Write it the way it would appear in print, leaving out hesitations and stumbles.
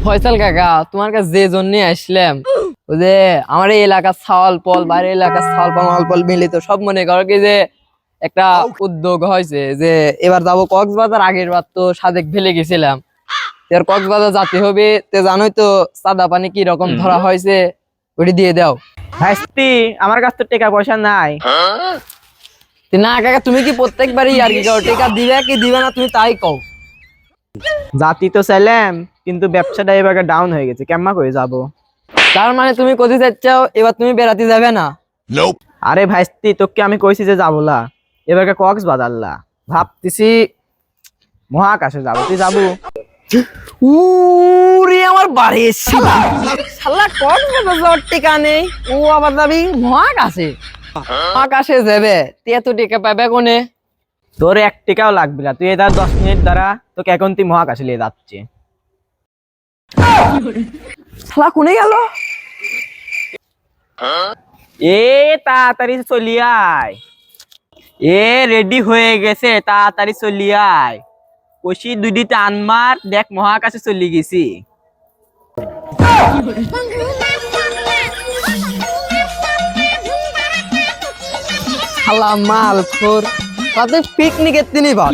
ফয়সাল কাকা, তোমার কাছে যে জন্য আসলাম, ওই যে আমার এই এলাকার ছাওয়াল পল, বাইরের এলাকার ছাওয়াল পল মাল পল মিলিত সব মনে করো কি যে একটা উদ্যোগ হয়েছে যে এবার যাবো কক্সবাজার। আগের বার তো সাদেক ফেলে গেছিলাম, এবার কক্সবাজার যেতে হবে। তে জানোই তো সাদা পানি কি রকম ধরা হয়েছে, ওটি দিয়ে দাও। ভাইস্তি, আমার কাছে তো টাকা পয়সা নাই। না কাকা, তুমি কি প্রত্যেকবারই আর কি কও, টাকা দিবে কি দিবে না তুমি তাই কও। জাতি তো চাইলাম, কিন্তু ব্যবসাটা এবার ডাউন হয়ে গেছে, কেমন করে যাব? তার মানে তুমি কোথায় যাচ্ছাও, এবার তুমি বেড়াতে যাবে না? আরে ভাইস্তি, তোকে আমি কইছি যে যাবো না, এবার কক্সবাজার লা ভাবতেছি মহাকাশে যাবো, তুই যাবো? উরে আমার বাড়ি শালা শালা কক্সবাজার যাওয়ার টিকা নেই, ও আবার যাবি মহাকাশে। মহাকাশে যাবে তুই এত টিকা পাবে কোনে? তোর 1 টাকাও লাগবে না, তুই এটা 10 মিনিট দ্বারা তোকে এখন তুই মহাকাশে নিয়ে যাচ্ছে। শালা কোনে গেল? এ তাড়াতাড়ি চলি আয়, এ রেডি হয়ে গেছে, তাড়াতাড়ি চলি আয়। কষি দুটি টান মার, দেখ মহাকাশে চলি গেছি। শালা মাল খোর, তাতে পিকনিকের তিনি বাদ